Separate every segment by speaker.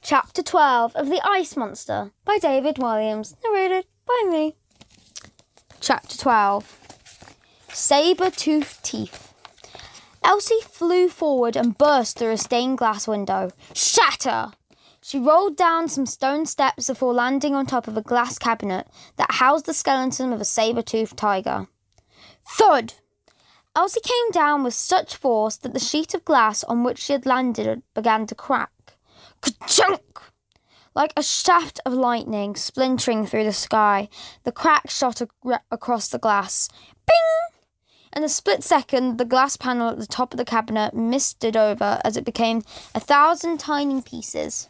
Speaker 1: Chapter 12 of The Ice Monster by David Walliams, narrated by me. Chapter 12. Saber-toothed Teeth. Elsie flew forward and burst through a stained glass window. Shatter! She rolled down some stone steps before landing on top of a glass cabinet that housed the skeleton of a saber-toothed tiger. Thud! Elsie came down with such force that the sheet of glass on which she had landed began to crack. Ka-chunk! Like a shaft of lightning splintering through the sky, the crack shot across the glass. Bing! In a split second, the glass panel at the top of the cabinet misted over as it became 1,000 tiny pieces.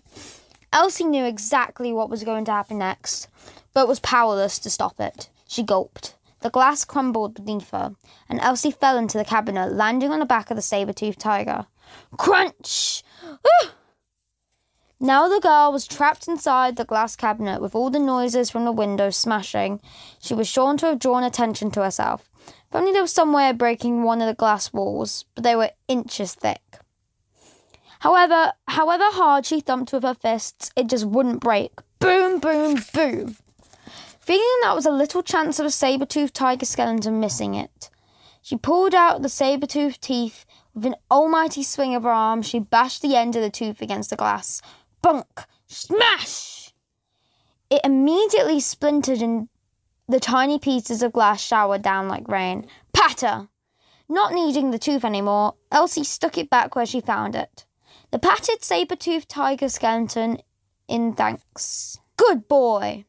Speaker 1: Elsie knew exactly what was going to happen next, but was powerless to stop it. She gulped. The glass crumbled beneath her, and Elsie fell into the cabinet, landing on the back of the saber-toothed tiger. Crunch! Ah! Now the girl was trapped inside the glass cabinet with all the noises from the window smashing. She was sure to have drawn attention to herself. If only there was some way of breaking one of the glass walls, but they were inches thick. However hard she thumped with her fists, it just wouldn't break. Boom, boom, boom. Feeling that was a little chance of a saber-toothed tiger skeleton missing it, she pulled out the saber-toothed teeth. With an almighty swing of her arm, she bashed the end of the tooth against the glass. Bunk! Smash! It immediately splintered and the tiny pieces of glass showered down like rain. Patter! Not needing the tooth anymore, Elsie stuck it back where she found it. The patted saber-toothed tiger skeleton in thanks. Good boy!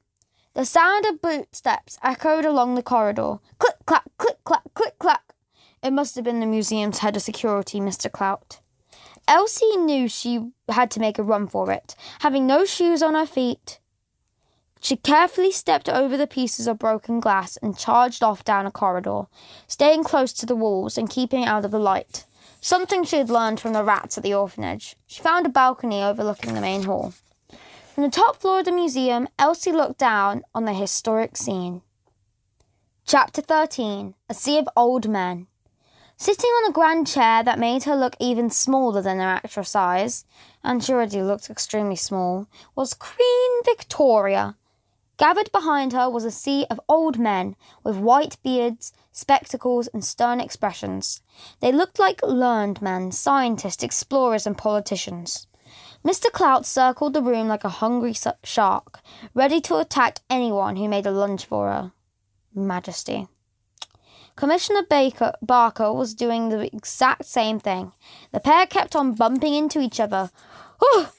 Speaker 1: The sound of footsteps echoed along the corridor. Click, clack, click, clack, click, clack. It must have been the museum's head of security, Mr. Clout. Elsie knew she had to make a run for it. Having no shoes on her feet, she carefully stepped over the pieces of broken glass and charged off down a corridor, staying close to the walls and keeping out of the light. Something she had learned from the rats at the orphanage. She found a balcony overlooking the main hall. From the top floor of the museum, Elsie looked down on the historic scene. Chapter 13. A Sea of Old Men. Sitting on a grand chair that made her look even smaller than her actual size, and she already looked extremely small, was Queen Victoria. Gathered behind her was a sea of old men with white beards, spectacles, and stern expressions. They looked like learned men, scientists, explorers, and politicians. Mr. Clout circled the room like a hungry shark, ready to attack anyone who made a lunge for her Majesty. Commissioner Barker was doing the exact same thing. The pair kept on bumping into each other. Oh,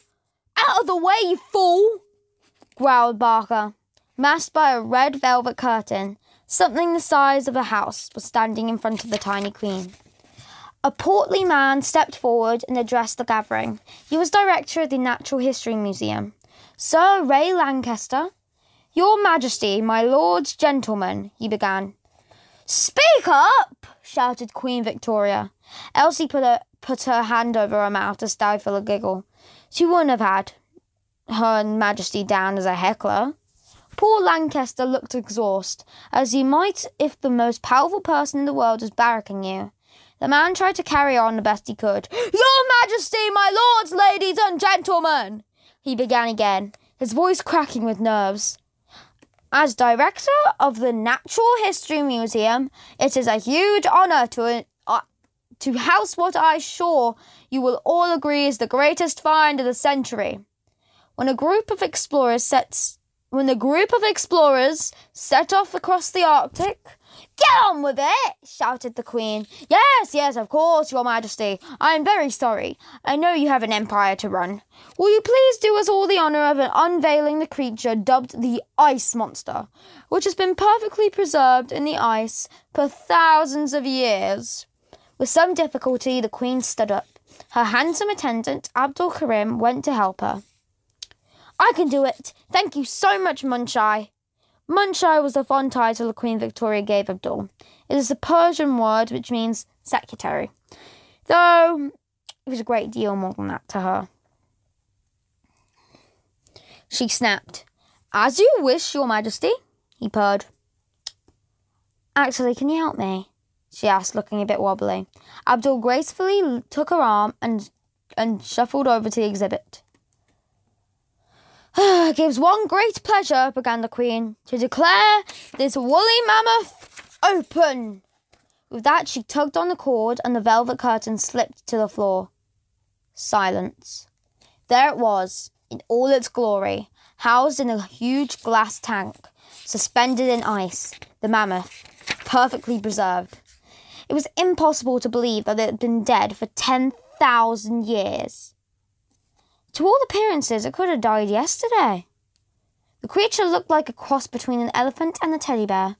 Speaker 1: out of the way, you fool! Growled Barker. Masked by a red velvet curtain, something the size of a house was standing in front of the tiny queen. A portly man stepped forward and addressed the gathering. He was director of the Natural History Museum. Sir Ray Lancaster. Your Majesty, my lords, gentlemen, he began. Speak up! Shouted Queen Victoria. Elsie put her hand over her mouth to stifle a giggle. She wouldn't have had Her Majesty down as a heckler. Poor Lancaster looked exhausted, as you might if the most powerful person in the world was barracking you. The man tried to carry on the best he could. Your Majesty, my lords, ladies and gentlemen, he began again, his voice cracking with nerves. As director of the Natural History Museum, it is a huge honour to house what I sure you will all agree is the greatest find of the century. When a group of explorers set off across the Arctic, get on with it, shouted the Queen. Yes, of course, Your Majesty. I am very sorry. I know you have an empire to run. Will you please do us all the honour of unveiling the creature dubbed the Ice Monster, which has been perfectly preserved in the ice for thousands of years? With some difficulty, the Queen stood up. Her handsome attendant, Abdul Karim, went to help her. I can do it. Thank you so much, Munchai. Munchai was the fond title Queen Victoria gave Abdul. It is a Persian word which means secretary, though it was a great deal more than that to her. She snapped. As you wish, Your Majesty, he purred. Actually, can you help me? She asked, looking a bit wobbly. Abdul gracefully took her arm and shuffled over to the exhibit. It gives one great pleasure, began the Queen, to declare this woolly mammoth open. With that, she tugged on the cord and the velvet curtain slipped to the floor. Silence. There it was, in all its glory, housed in a huge glass tank, suspended in ice, the mammoth, perfectly preserved. It was impossible to believe that it had been dead for 10,000 years. To all appearances, it could have died yesterday. The creature looked like a cross between an elephant and a teddy bear.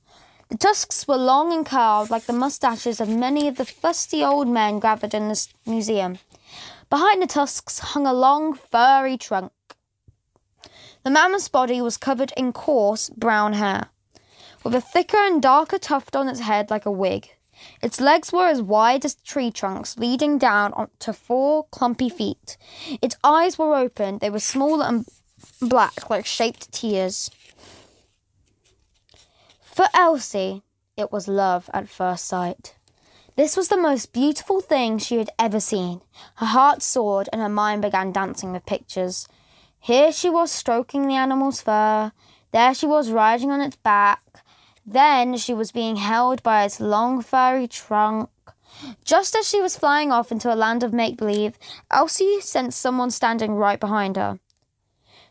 Speaker 1: The tusks were long and curled like the moustaches of many of the fusty old men gathered in this museum. Behind the tusks hung a long, furry trunk. The mammoth's body was covered in coarse, brown hair, with a thicker and darker tuft on its head like a wig. Its legs were as wide as tree trunks, leading down to 4 clumpy feet. Its eyes were open. They were small and black, like shaped tears. For Elsie, it was love at first sight. This was the most beautiful thing she had ever seen. Her heart soared and her mind began dancing with pictures. Here she was stroking the animal's fur. There she was riding on its back. Then she was being held by its long furry trunk. Just as she was flying off into a land of make-believe, Elsie sensed someone standing right behind her.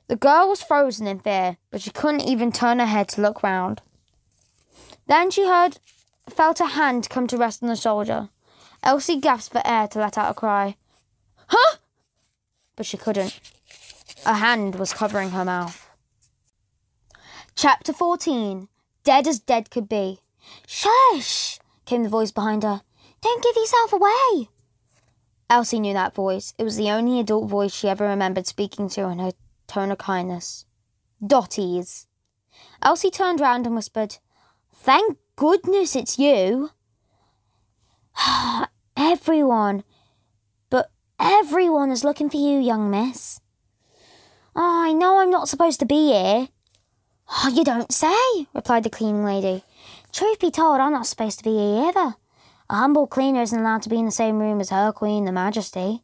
Speaker 1: The girl was frozen in fear, but she couldn't even turn her head to look round. Then she felt a hand come to rest on her shoulder. Elsie gasped for air to let out a cry. Huh? But she couldn't. A hand was covering her mouth. Chapter 14. Dead as dead could be. Shush! Came the voice behind her. Don't give yourself away! Elsie knew that voice. It was the only adult voice she ever remembered speaking to in her tone of kindness. Dottie's. Elsie turned round and whispered, Thank goodness it's you. Everyone is looking for you, young miss. Oh, I know I'm not supposed to be here. Oh, you don't say, replied the cleaning lady. Truth be told, I'm not supposed to be here either. A humble cleaner isn't allowed to be in the same room as her Queen, the Majesty.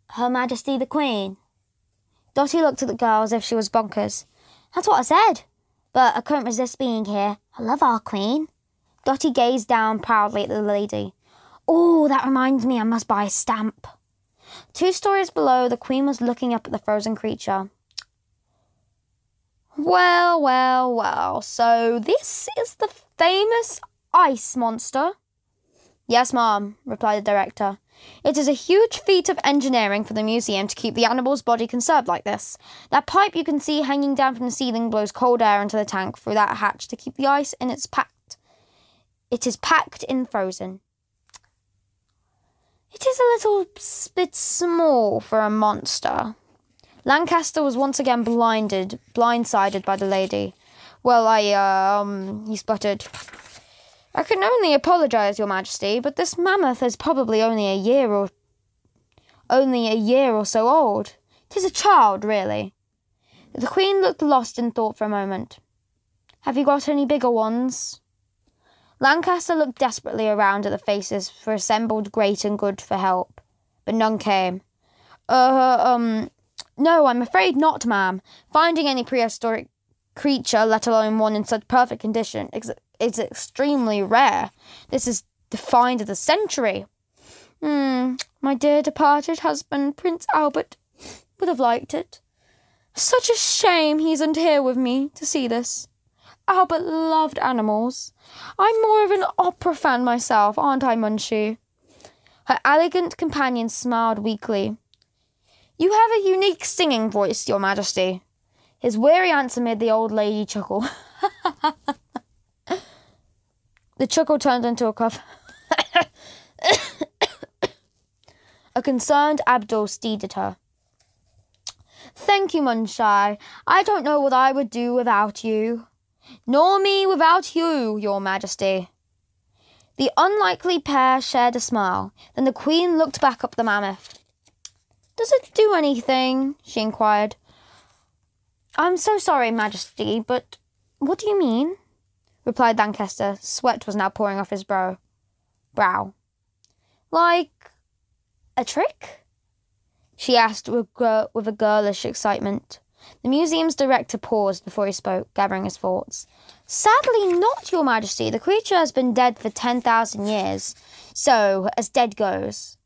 Speaker 1: Her Majesty the Queen? Dottie looked at the girl as if she was bonkers. That's what I said. But I couldn't resist being here. I love our Queen. Dottie gazed down proudly at the lady. Oh, that reminds me, I must buy a stamp. 2 stories below, the Queen was looking up at the frozen creature. Well, so this is the famous ice monster? Yes, ma'am, replied the director. It is a huge feat of engineering for the museum to keep the animal's body conserved like this. That pipe you can see hanging down from the ceiling blows cold air into the tank through that hatch to keep the ice in its packed. It is packed in frozen. It is a little bit small for a monster. Lancaster was once again blindsided by the lady. Well, he spluttered. I can only apologise, Your Majesty, but this mammoth is probably only a year or so old. 'Tis a child, really. The Queen looked lost in thought for a moment. Have you got any bigger ones? Lancaster looked desperately around at the faces for assembled great and good for help, but none came. No, I'm afraid not, ma'am. Finding any prehistoric creature, let alone one in such perfect condition, is extremely rare. This is the find of the century. My dear departed husband, Prince Albert, would have liked it. Such a shame he isn't here with me to see this. Albert loved animals. I'm more of an opera fan myself, aren't I, Munchie? Her elegant companion smiled weakly. You have a unique singing voice, Your Majesty. His weary answer made the old lady chuckle. The chuckle turned into a cough. A concerned Abdul steadied her. Thank you, Munchie. I don't know what I would do without you. Nor me without you, Your Majesty. The unlikely pair shared a smile. Then the Queen looked back up the mammoth. Does it do anything? She inquired. I'm so sorry, Majesty, but what do you mean? Replied Lancaster. Sweat was now pouring off his brow. Like a trick? she asked with a girlish excitement. The museum's director paused before he spoke, gathering his thoughts. Sadly not, Your Majesty. The creature has been dead for 10,000 years. So, as dead goes.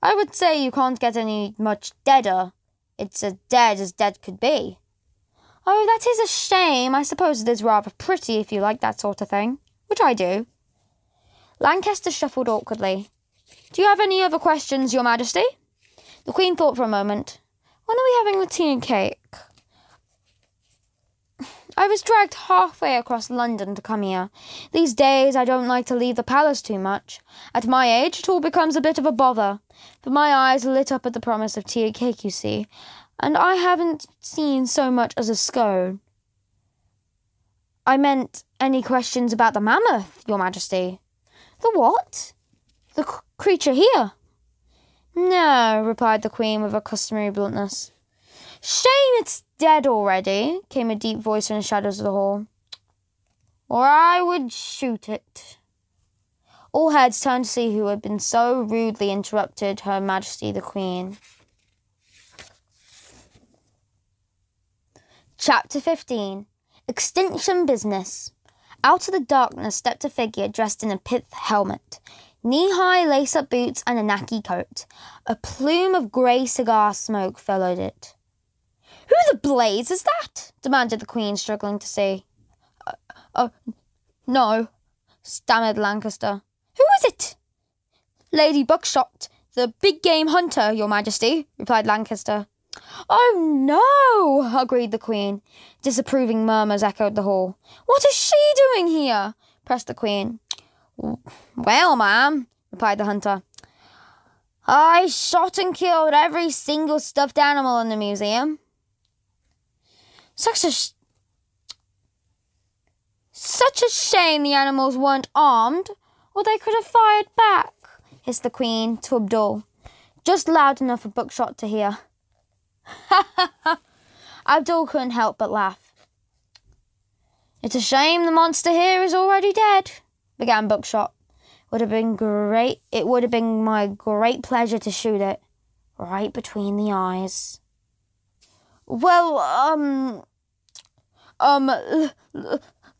Speaker 1: I would say you can't get any much deader. It's as dead could be. Oh, that is a shame. I suppose it is rather pretty if you like that sort of thing. Which I do. Lancaster shuffled awkwardly. Do you have any other questions, Your Majesty? The Queen thought for a moment. When are we having the tea and cake? I was dragged halfway across London to come here. These days I don't like to leave the palace too much. At my age it all becomes a bit of a bother. But my eyes lit up at the promise of tea and cake, you see, and I haven't seen so much as a scone. I meant any questions about the mammoth, Your Majesty. The what? The creature here? No, replied the Queen with her customary bluntness. Shame it's dead already, came a deep voice from the shadows of the hall. Or I would shoot it. All heads turned to see who had been so rudely interrupted Her Majesty the Queen. Chapter 15. Extinction Business. Out of the darkness stepped a figure dressed in a pith helmet, knee-high lace-up boots and a nacky coat. A plume of grey cigar smoke followed it. Who the blaze is that? Demanded the Queen, struggling to see. No, stammered Lancaster. Who is it? Lady Buckshot, the big game hunter, Your Majesty, replied Lancaster. Oh, no, agreed the Queen. Disapproving murmurs echoed the hall. What is she doing here? Pressed the Queen. Well, ma'am, replied the hunter, I shot and killed every single stuffed animal in the museum. Such a shame the animals weren't armed, or they could have fired back, hissed the Queen to Abdul, just loud enough for Buckshot to hear. Ha ha ha! Abdul couldn't help but laugh. It's a shame the monster here is already dead, began Buckshot. It would have been my great pleasure to shoot it right between the eyes. Well,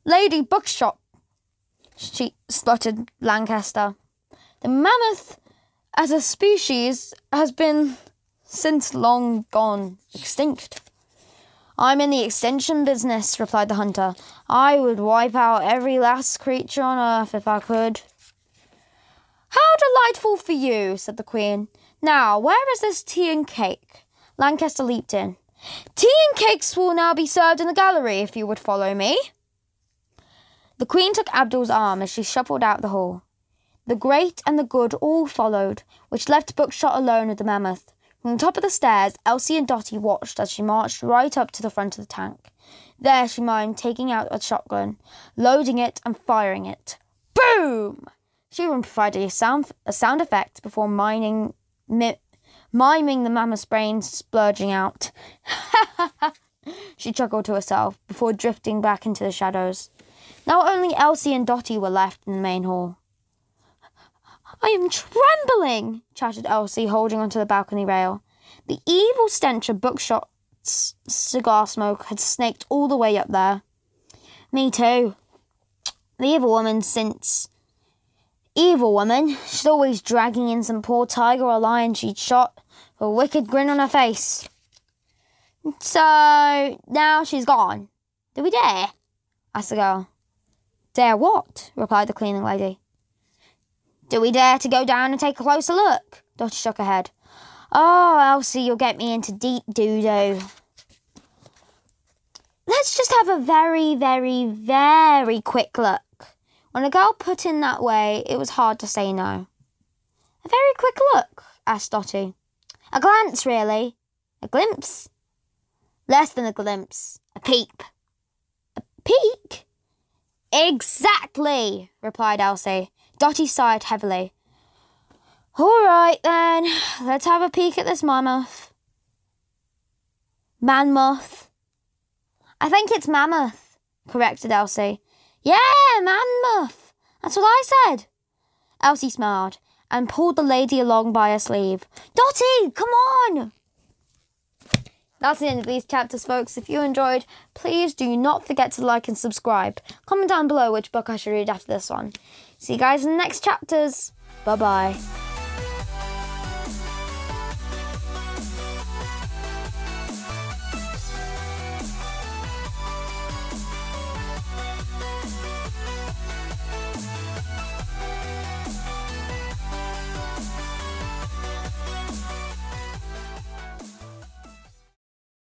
Speaker 1: Lady Buckshot, she spluttered Lancaster. The mammoth as a species has been since long gone extinct. I'm in the extinction business, replied the hunter. I would wipe out every last creature on earth if I could. How delightful for you, said the Queen. Now, where is this tea and cake? Lancaster leaped in. Tea and cakes will now be served in the gallery, if you would follow me. The Queen took Abdul's arm as she shuffled out the hall. The great and the good all followed, which left Buckshot alone with the mammoth. From the top of the stairs, Elsie and Dotty watched as she marched right up to the front of the tank. There she mimed, taking out a shotgun, loading it and firing it. Boom! She even provided a sound effect before miming the mammoth's brains splurging out. She chuckled to herself before drifting back into the shadows. Now only Elsie and Dotty were left in the main hall. I am trembling, chattered Elsie, holding onto the balcony rail. The evil stench of Buckshot's cigar smoke had snaked all the way up there. Me too. The evil woman, she's always dragging in some poor tiger or lion she'd shot, with a wicked grin on her face. So, now she's gone. Do we dare? Asked the girl. Dare what? Replied the cleaning lady. Do we dare to go down and take a closer look? Dotty shook her head. Oh, Elsie, you'll get me into deep doo-doo. Let's just have a very, very, very quick look. When a girl put in that way, it was hard to say no. A very quick look? Asked Dotty. A glance, really. A glimpse? Less than a glimpse. A peep. A peek? Exactly, replied Elsie. Dotty sighed heavily. All right, then. Let's have a peek at this mammoth. Mammoth. I think it's mammoth, corrected Elsie. Yeah, mammoth. That's what I said. Elsie smiled. and pulled the lady along by her sleeve. Dotty, come on! That's the end of these chapters, folks. If you enjoyed, please do not forget to like and subscribe. Comment down below which book I should read after this one. See you guys in the next chapters. Bye-bye.